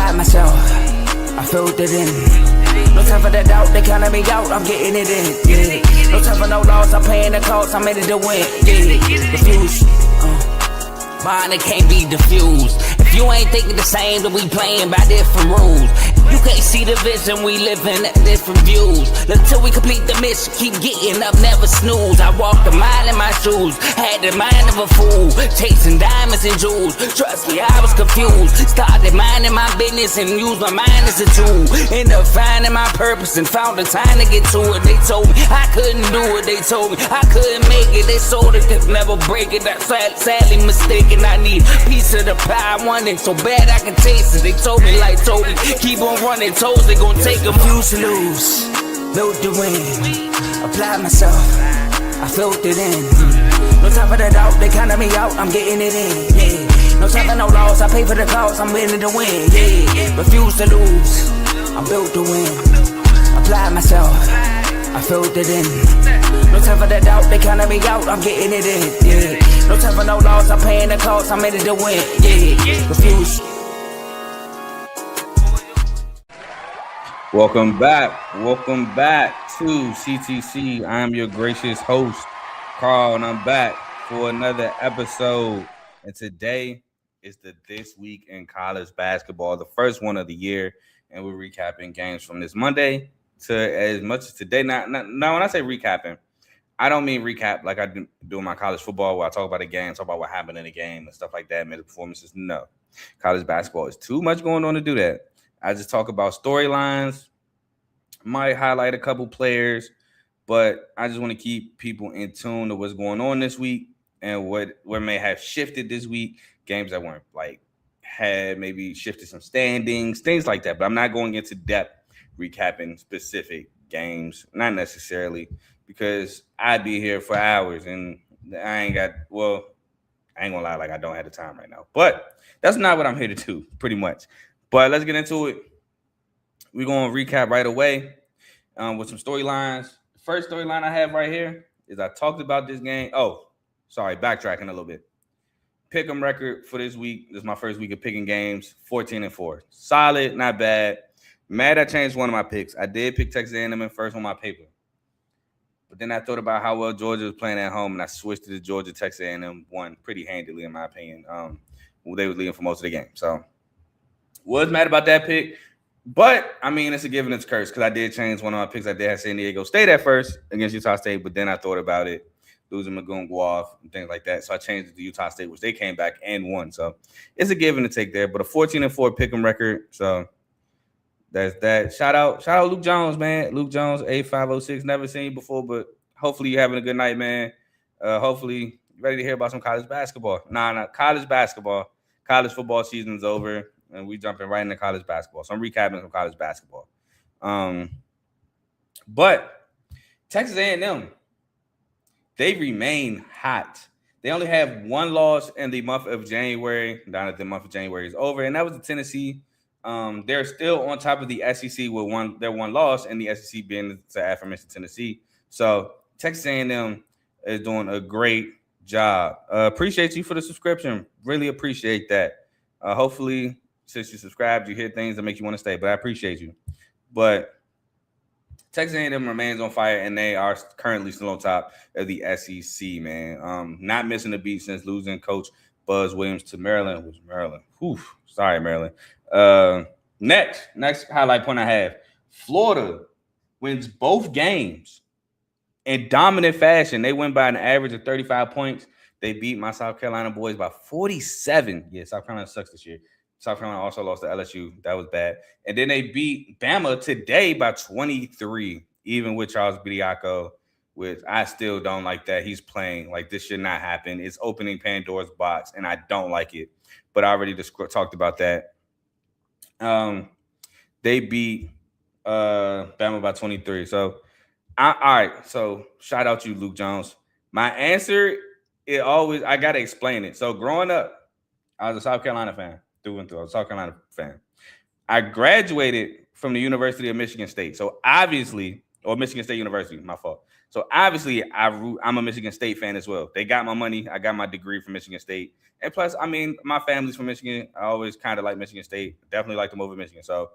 applied myself, I filled it in. No time for the doubt, they counted me out, I'm getting it in, yeah. No time for no loss, I'm paying the cost, I'm in it to win, yeah. Refuse, mine, it can't be diffused. If you ain't thinking the same, then we playing by different rules. You can't see the vision, we living at different views. Until we complete the mission, keep getting up, never snooze. I walked a mile in my shoes, had the mind of a fool, chasing diamonds and jewels. Trust me, I was confused. Started minding my business and used my mind as a tool. Ended up finding my purpose and found the time to get to it. They told me I couldn't do it, they told me I couldn't make it. They sold it, could never break it. That's sadly mistaken. I need a piece of the pie, I want it so bad I can taste it. They told me like Toby, keep on running toes, they gon' take a few to lose. Built the win, applied myself, I filled it in. No time for the doubt, they counted me out, I'm getting it in, yeah. No time for no loss, I pay for the cost, I'm winning to win, yeah. Refuse to lose, I built the win, applied myself, I filled it in. No time for the doubt, they counted me out, I'm getting it in, yeah. No time for no loss, I'm paying the cost, I'm in it to win, yeah. Refuse. Welcome back to CTC. I am your gracious host, Carl, and I'm back for another episode. And today is the This Week in College Basketball, the first one of the year, and we're recapping games from this Monday to as much as today. Now, when I say recapping, I don't mean recap like I do in my college football where I talk about a game, talk about what happened in the game and stuff like that, made performances. No, college basketball is too much going on to do that. I just talk about storylines, might highlight a couple players, but I just want to keep people in tune to what's going on this week and what may have shifted this week. Games that weren't had maybe shifted some standings, things like that. But I'm not going into depth recapping specific games, not necessarily, because I'd be here for hours and I ain't gonna lie, I don't have the time right now. But that's not what I'm here to do, pretty much. But let's get into it. We're going to recap right away with some storylines. The first storyline I have right here is I talked about this game. Oh, sorry, backtracking a little bit. Pick'em record for this week. This is my first week of picking games, 14-4. Solid, not bad. Mad I changed one of my picks. I did pick Texas A&M in first on my paper. But then I thought about how well Georgia was playing at home, and I switched to the Georgia. Texas A&M won pretty handily, in my opinion. They were leading for most of the game. So was mad about that pick, but I mean, it's a given, it's a curse because I did change one of my picks. I did have San Diego State at first against Utah State, but then I thought about it, losing Magoon-Guelph and things like that. So I changed it to Utah State, which they came back and won. So it's a given to take there, but a 14-4 pick'em record. So that's that. Shout out Luke Jones, man. Luke Jones, A506. Never seen you before, but hopefully you're having a good night, man. Hopefully you're ready to hear about some college basketball. College basketball. College football season's over. And we jumping right into college basketball. So I'm recapping some college basketball. But Texas A&M, they remain hot. They only have one loss in the month of January. Now that the month of January is over, and that was the Tennessee. They're still on top of the SEC with their one loss, and the SEC being the aforementioned Tennessee. So Texas A&M is doing a great job. Appreciate you for the subscription. Really appreciate that. Hopefully, since you subscribed, you hear things that make you want to stay, but I appreciate you. But Texas A&M remains on fire, and they are currently still on top of the SEC, man. Not missing a beat since losing Coach Buzz Williams to Maryland. Who's Maryland? Sorry, Maryland. Next highlight point I have. Florida wins both games in dominant fashion. They win by an average of 35 points. They beat my South Carolina boys by 47. Yeah, South Carolina sucks this year. South Carolina also lost to LSU. That was bad. And then they beat Bama today by 23, even with Charles Bediako, which I still don't like that. He's playing like this should not happen. It's opening Pandora's box, and I don't like it. But I already talked about that. They beat Bama by 23. So, all right. So, shout out to you, Luke Jones. My answer, I got to explain it. So, growing up, I was a South Carolina fan. Through and through. I was a South Carolina fan. I graduated from the University of Michigan State. So, obviously, or Michigan State University. My fault. So obviously, I'm a Michigan State fan as well. They got my money. I got my degree from Michigan State, and plus, I mean, my family's from Michigan. I always kind of like Michigan State. Definitely like them over Michigan. So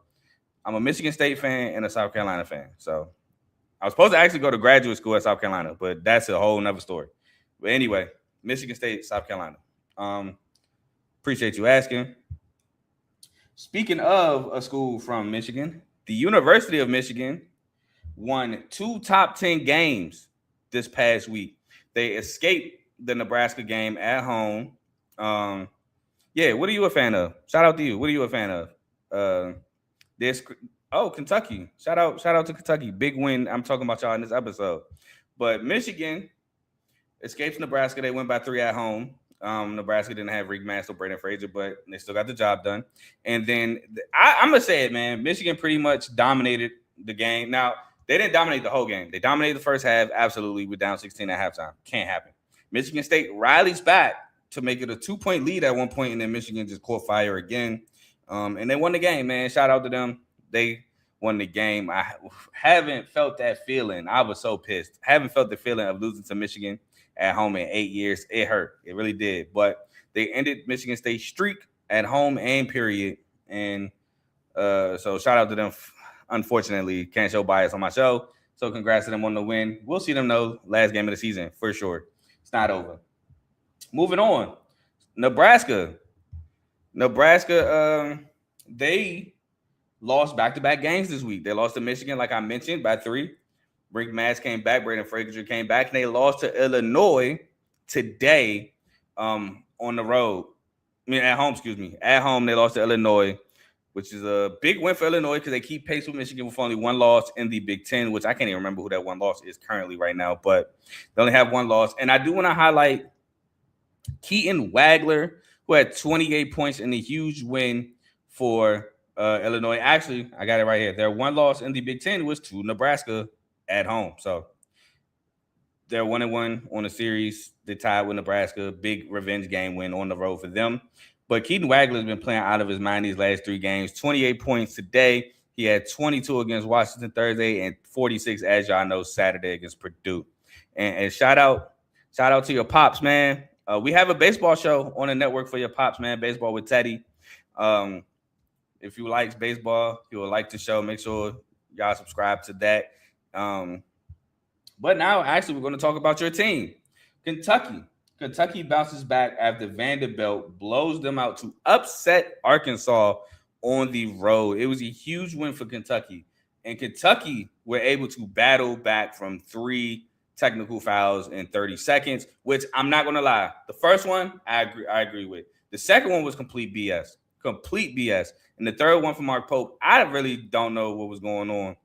I'm a Michigan State fan and a South Carolina fan. So I was supposed to actually go to graduate school at South Carolina, but that's a whole nother story. But anyway, Michigan State, South Carolina. Appreciate you asking. Speaking of a school from Michigan, the University of Michigan won 2 top 10 games this past week. They escaped the Nebraska game at home. Yeah, what are you a fan of? Shout out to you. What are you a fan of? Kentucky. Shout out to Kentucky. Big win. I'm talking about y'all in this episode. But Michigan escapes Nebraska. They went by 3 at home. Nebraska didn't have Reek Mass or Braden Fraser, but they still got the job done. And then I'm going to say it, man. Michigan pretty much dominated the game. Now, they didn't dominate the whole game. They dominated the first half. Absolutely. We're down 16 at halftime. Can't happen. Michigan State rallies back to make it a 2-point lead at one point, and then Michigan just caught fire again. And they won the game, man. Shout out to them. They won the game. I haven't felt that feeling. I was so pissed. Haven't felt the feeling of losing to Michigan at home in 8 years. It hurt. It really did. But they ended Michigan State's streak at home and period. And so shout out to them. Unfortunately, can't show bias on my show. So congrats to them on the win. We'll see them though last game of the season for sure. It's not over. Moving on. Nebraska, they lost back-to-back games this week. They lost to Michigan, like I mentioned, by 3. Brink Mass came back. Braden Fraser came back. And they lost to Illinois today on the road. At home, excuse me. At home, they lost to Illinois, which is a big win for Illinois because they keep pace with Michigan with only 1 loss in the Big Ten, which I can't even remember who that 1 loss is currently right now, but they only have 1 loss. And I do want to highlight Keaton Wagler, who had 28 points in a huge win for Illinois. Actually, I got it right here. Their 1 loss in the Big Ten was to Nebraska at home. So they're 1-1 on the series. They tied with Nebraska. Big revenge game win on the road for them. But Keaton Wagler has been playing out of his mind these last 3 games. 28 points today. He had 22 against Washington Thursday and 46, as y'all know, Saturday against Purdue. And shout out to your pops, man. We have a baseball show on the network for your pops, man. Baseball with Teddy. If you like baseball, you will like the show. Make sure y'all subscribe to that. But now, actually, we're going to talk about your team, Kentucky. Kentucky bounces back after Vanderbilt blows them out to upset Arkansas on the road. It was a huge win for Kentucky. And Kentucky were able to battle back from 3 technical fouls in 30 seconds, which I'm not going to lie. The first one, I agree with. The second one was complete BS. Complete BS. And the third one from Mark Pope, I really don't know what was going on.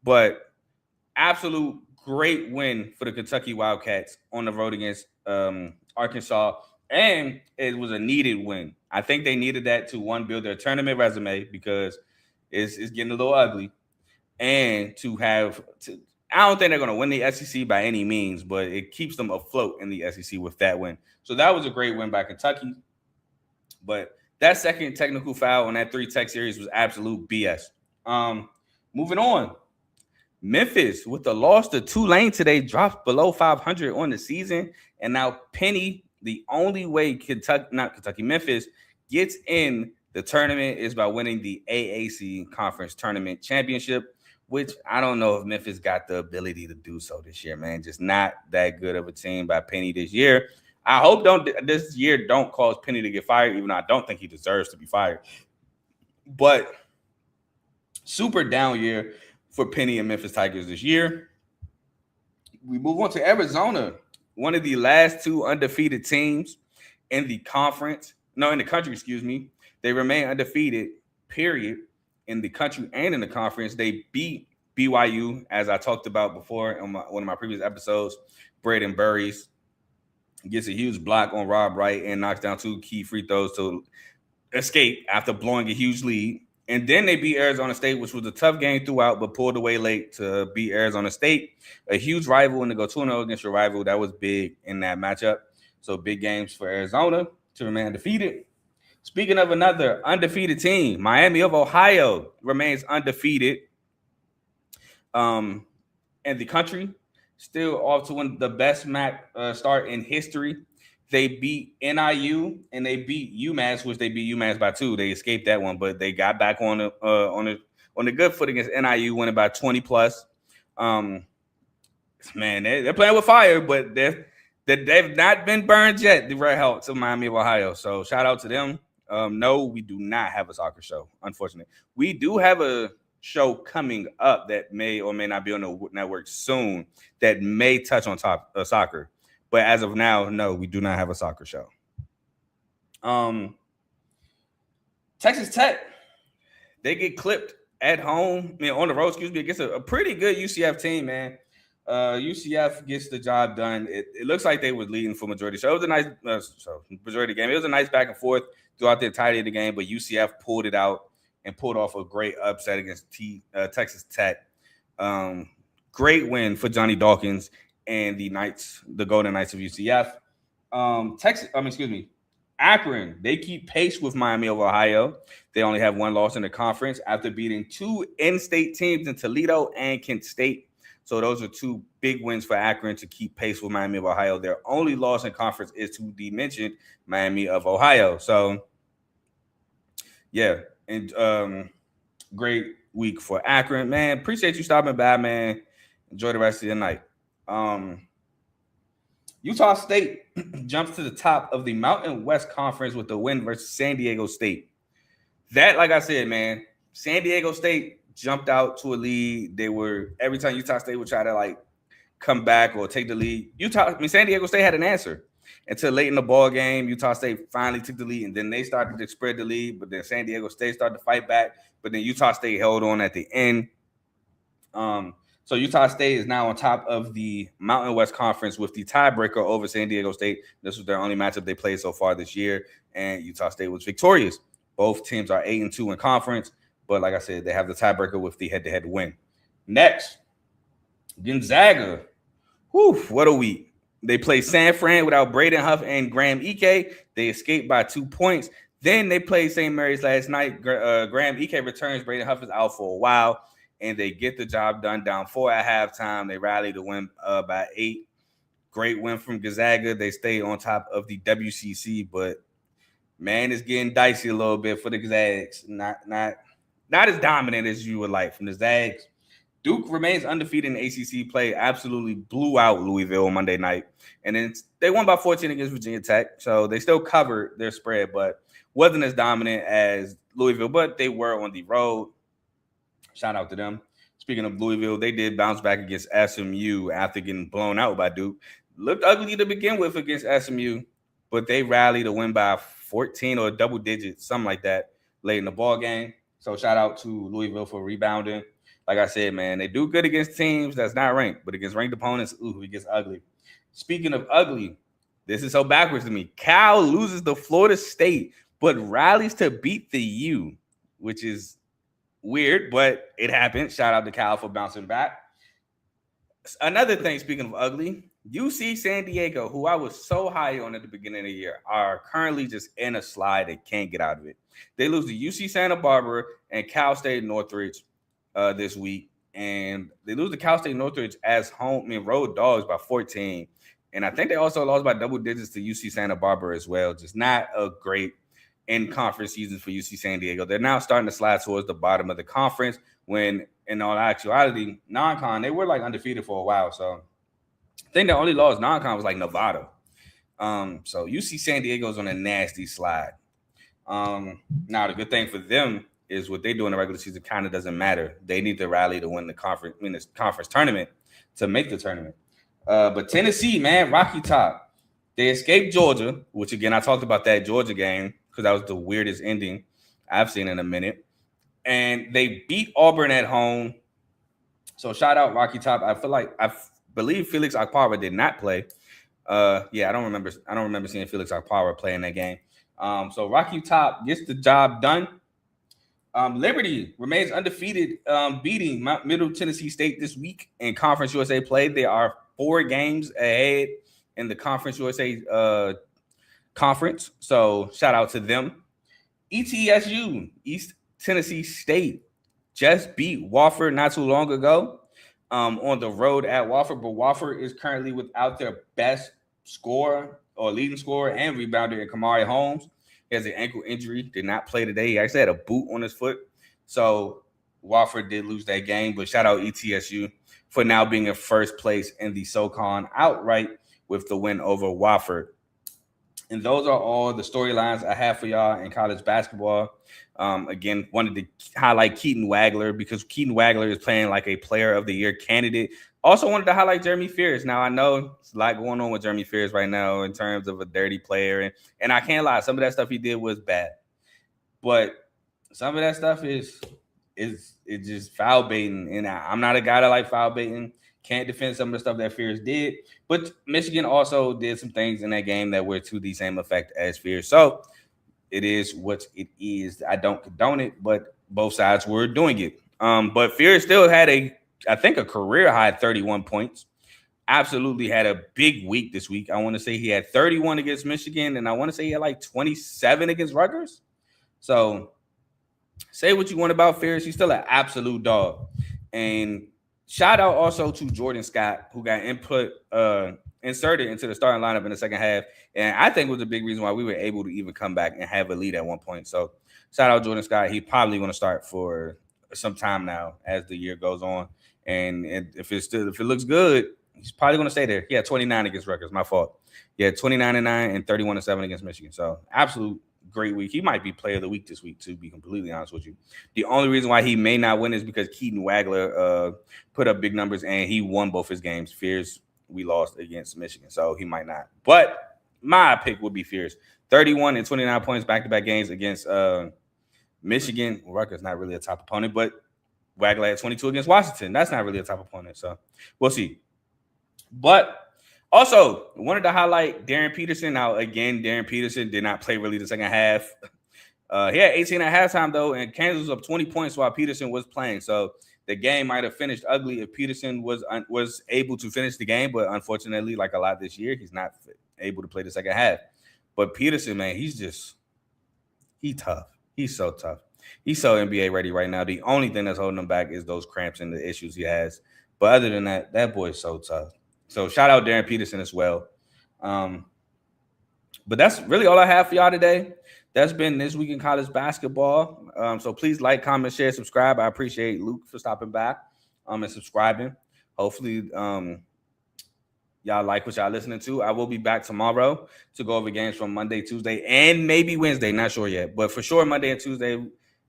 But absolute great win for the Kentucky Wildcats on the road against Arkansas, and it was a needed win. I think they needed that to, 1, build their tournament resume because it's getting a little ugly, and I don't think they're going to win the SEC by any means, but it keeps them afloat in the SEC with that win. So that was a great win by Kentucky, but that second technical foul on that 3-tech series was absolute BS. Moving on. Memphis, with the loss to Tulane today, drops below 500 on the season. And now Penny, the only way Memphis gets in the tournament is by winning the AAC Conference Tournament Championship, which I don't know if Memphis got the ability to do so this year, man. Just not that good of a team by Penny this year. I hope this year don't cause Penny to get fired, even though I don't think he deserves to be fired. But super down year for Penny and Memphis Tigers this year. We move on to Arizona, one of the last 2 undefeated teams in the country, excuse me. They remain undefeated, period, in the country and in the conference. They beat BYU, as I talked about before on one of my previous episodes. Braden Burries gets a huge block on Rob Wright and knocks down 2 key free throws to escape after blowing a huge lead. And then they beat Arizona State, which was a tough game throughout, but pulled away late to beat Arizona State, a huge rival, and to go 2-0 against your rival. That was big in that matchup. So big games for Arizona to remain undefeated. Speaking of another undefeated team, Miami of Ohio remains undefeated. And in the country. Still off to one the best MAC start in history. They beat NIU and they beat UMass, which they beat UMass by 2. They escaped that one, but they got back on the good foot against NIU, winning by 20 plus. Man, they're playing with fire, but they've not been burned yet. The Red Hawks of Miami of Ohio. So shout out to them. No, we do not have a soccer show, unfortunately. We do have a show coming up that may or may not be on the network soon that may touch on soccer. But as of now, no, we do not have a soccer show. Texas Tech, they get clipped at home, on the road, against a pretty good UCF team, man. UCF gets the job done. It looks like they were leading for majority. So it was a nice majority game. It was a nice back and forth throughout the entirety of the game, but UCF pulled it out and pulled off a great upset against Texas Tech. Great win for Johnny Dawkins and the Golden Knights of UCF. Akron, they keep pace with Miami of Ohio. They only have one loss in the conference after beating 2 in-state teams in Toledo and Kent State. So those are 2 big wins for Akron to keep pace with Miami of Ohio. Their only loss in conference is to the mentioned Miami of Ohio. So, yeah, and great week for Akron, man. Appreciate you stopping by, man. Enjoy the rest of your night. Utah State jumps to the top of the Mountain West Conference with the win versus San Diego State. That, like I said, man, San Diego State jumped out to a lead. Every time Utah State would try to come back or take the lead, San Diego State had an answer until late in the ball game. Utah State finally took the lead, and then they started to spread the lead. But then San Diego State started to fight back. But then Utah State held on at the end. So Utah State is now on top of the Mountain West Conference with the tiebreaker over San Diego State. This was their only matchup they played so far this year, and Utah State was victorious. Both teams are 8-2 in conference, but like I said, they have the tiebreaker with the head-to-head win. Next, Gonzaga. Whew, what a week. They play San Fran without Braden Huff and Graham Ike. They escaped by 2 points. Then they played St. Mary's last night. Graham Ike returns. Braden Huff is out for a while, and they get the job done, down 4 at halftime. They rally to win by 8. Great win from Gonzaga. They stay on top of the WCC, but man, it's getting dicey a little bit for the Zags. Not as dominant as you would like from the Zags. Duke remains undefeated in ACC play. Absolutely blew out Louisville Monday night, and then they won by 14 against Virginia Tech. So they still covered their spread, but wasn't as dominant as Louisville. But they were on the road. Shout out to them. Speaking of Louisville, they did bounce back against SMU after getting blown out by Duke. Looked ugly to begin with against SMU, but they rallied to win by 14 or double digits, something like that, late in the ball game. So shout out to Louisville for rebounding. Like I said, man, they do good against teams that's not ranked, but against ranked opponents, it gets ugly. Speaking of ugly, this is so backwards to me. Cal loses to Florida State, but rallies to beat the U, which is weird, but it happened. Shout out to Cal for bouncing back. Another thing, speaking of ugly, UC San Diego, who I was so high on at the beginning of the year, are currently just in a slide. They can't get out of it. They lose to UC Santa Barbara and Cal State Northridge this week, and they lose to Cal State Northridge as road dogs by 14. And I think they also lost by double digits to UC Santa Barbara as well. Just not a great in-conference season for UC San Diego. They're now starting to slide towards the bottom of the conference when, in all actuality, non-con, they were undefeated for a while. So I think the only loss non-con was Nevada. So UC San Diego's on a nasty slide. Now, the good thing for them is what they do in the regular season kind of doesn't matter. They need to rally to win the conference tournament to make the tournament. But Tennessee, man, Rocky Top. They escaped Georgia, which, again, I talked about that Georgia game because that was the weirdest ending I've seen in a minute. And they beat Auburn at home. So shout out Rocky Top. I believe Felix Akpara did not play. I don't remember seeing Felix Akpara play in that game. So Rocky Top gets the job done. Liberty remains undefeated, beating Middle Tennessee State this week in Conference USA play. They are 4 games ahead in the Conference USA conference. So shout out to them. ETSU, East Tennessee State, just beat Wofford not too long ago. on the road at Wofford, but Wofford is currently without their best scorer or leading scorer and rebounder in Kamari Holmes. He has an ankle injury, did not play today. He actually had a boot on his foot. So Wofford did lose that game, but shout out ETSU for now being in first place in the SoCon outright with the win over Wofford. And those are all the storylines I have for y'all in college basketball. Again, wanted to highlight Keaton Wagler because Keaton Wagler is playing like a player of the year candidate. Also wanted to highlight Jeremy Fears. Now, I know there's a lot going on with Jeremy Fears right now in terms of a dirty player. And I can't lie, some of that stuff he did was bad. But some of that stuff is just foul baiting. And I'm not a guy that like foul baiting. Can't defend some of the stuff that Fears did. But Michigan also did some things in that game that were to the same effect as Fears. So it is what it is. I don't condone it, but both sides were doing it. But Fears still had I think a career high 31 points. Absolutely had a big week this week. I want to say he had 31 against Michigan, and I want to say he had like 27 against Rutgers. So say what you want about Fears. He's still an absolute dog. And shout out also to Jordan Scott, who got inserted into the starting lineup in the second half. And I think was a big reason why we were able to even come back and have a lead at one point. So shout out Jordan Scott. He's probably going to start for some time now as the year goes on. And if it looks good, he's probably going to stay there. He had 29 against Rutgers. My fault. He had 29-9 and 31-7 against Michigan. So absolute great week. He might be player of the week this week, to be completely honest with you. The only reason why he may not win is because Keaton Wagler put up big numbers and he won both his games. Fears, we lost against Michigan, so he might not. But my pick would be Fears. 31 and 29 points back-to-back games against Michigan. Well, Rutgers not really a top opponent, but Wagler had 22 against Washington. That's not really a top opponent, so we'll see. But also, wanted to highlight Darren Peterson. Now, again, Darren Peterson did not play really the second half. He had 18 at halftime, though, and Kansas was up 20 points while Peterson was playing. So the game might have finished ugly if Peterson was able to finish the game. But unfortunately, like a lot this year, he's not able to play the second half. But Peterson, man, he's tough. He's so tough. He's so NBA ready right now. The only thing that's holding him back is those cramps and the issues he has. But other than that, that boy's so tough. So shout out Darren Peterson as well. But that's really all I have for y'all today. That's been This Week in College Basketball. So please like, comment, share, subscribe. I appreciate Luke for stopping back and subscribing. Hopefully y'all like what y'all listening to. I will be back tomorrow to go over games from Monday, Tuesday, and maybe Wednesday. Not sure yet. But for sure, Monday and Tuesday,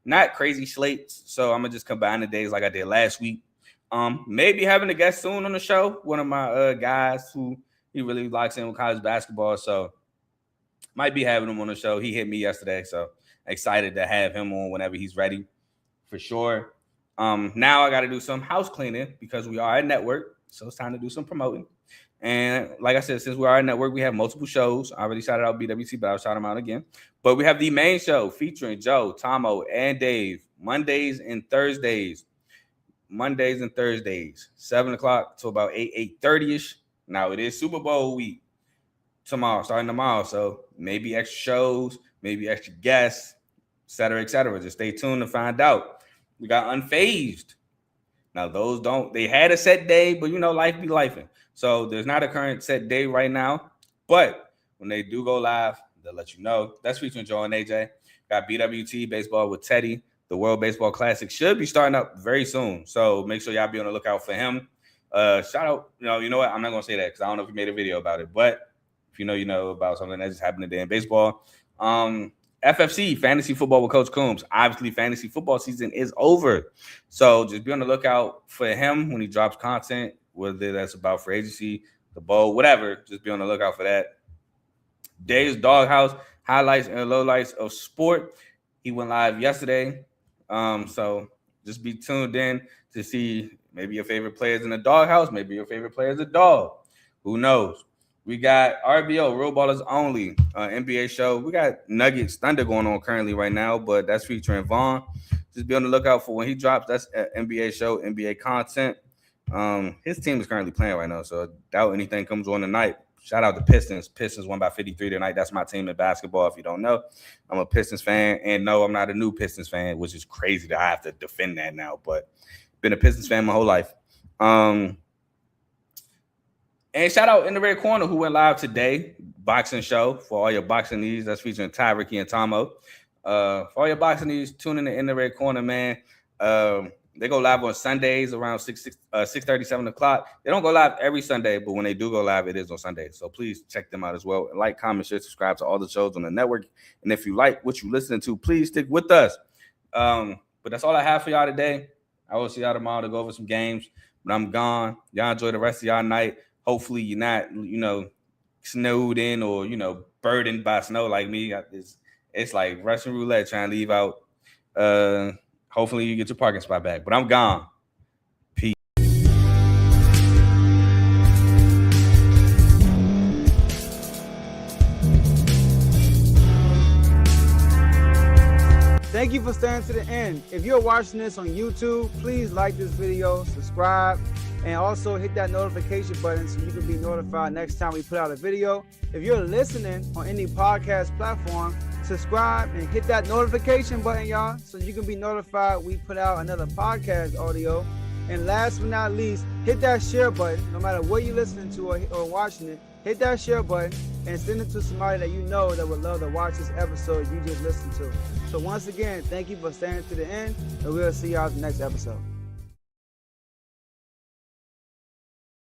not crazy slates. So I'm going to just combine the days like I did last week. Maybe having a guest soon on the show. One of my guys who he really likes in with college basketball. So might be having him on the show. He hit me yesterday. So excited to have him on whenever he's ready for sure. Now I got to do some house cleaning because we are a network. So it's time to do some promoting. And like I said, since we are a network, we have multiple shows. I already shouted out BWC, but I'll shout them out again. But we have the main show featuring Joe, Tomo, and Dave, Mondays and Thursdays. 7 o'clock to about 8:30ish. Now it is Super Bowl week starting tomorrow. So maybe extra shows, maybe extra guests, et cetera, et cetera. Just stay tuned to find out. We got Unfazed. Now they had a set day, but life be lifing. So there's not a current set day right now. But when they do go live, they'll let you know. That's featuring Joe and AJ. Got BWT Baseball with Teddy. The World Baseball Classic should be starting up very soon. So make sure y'all be on the lookout for him. Shout out, you know what? I'm not going to say that because I don't know if he made a video about it. But if you know about something that just happened today in baseball. FFC, Fantasy Football with Coach Coombs. Obviously, fantasy football season is over. So just be on the lookout for him when he drops content, whether that's about free agency, the bowl, whatever. Just be on the lookout for that. Dave's Doghouse, highlights and lowlights of sport. He went live yesterday. So just be tuned in to see maybe your favorite players in the doghouse, maybe your favorite player is a dog. Who knows? We got RBO, Real Ballers Only, NBA show. We got Nuggets Thunder going on currently right now, but that's featuring Vaughn. Just be on the lookout for when he drops. That's NBA show, NBA content. His team is currently playing right now, so I doubt anything comes on tonight. Shout out to Pistons. Pistons won by 53 tonight. That's my team in basketball, if you don't know. I'm a Pistons fan, and no, I'm not a new Pistons fan, which is crazy that I have to defend that now, but been a Pistons fan my whole life. And shout out In the Red Corner, who went live today, boxing show for all your boxing needs. That's featuring Ty, Ricky, and Tomo. For all your boxing needs, tune in the Red Corner, man. They go live on Sundays around 6:30, 7 o'clock. They don't go live every Sunday, but when they do go live, it is on Sunday. So please check them out as well. Like, comment, share, subscribe to all the shows on the network. And if you like what you're listening to, please stick with us. But that's all I have for y'all today. I will see y'all tomorrow to go over some games. But I'm gone. Y'all enjoy the rest of y'all night. Hopefully you're not, snowed in or, burdened by snow like me. It's like Russian roulette trying to leave out. Hopefully you get your parking spot back. But I'm gone. Peace. Thank you for staying to the end. If you're watching this on YouTube, please like this video, subscribe, and also hit that notification button so you can be notified next time we put out a video. If you're listening on any podcast platform, subscribe and hit that notification button, y'all, so you can be notified we put out another podcast audio. And last but not least, hit that share button. No matter what you're listening to or watching it, hit that share button and send it to somebody that you know that would love to watch this episode you just listened to. So once again, thank you for staying to the end, and we'll see y'all in the next episode.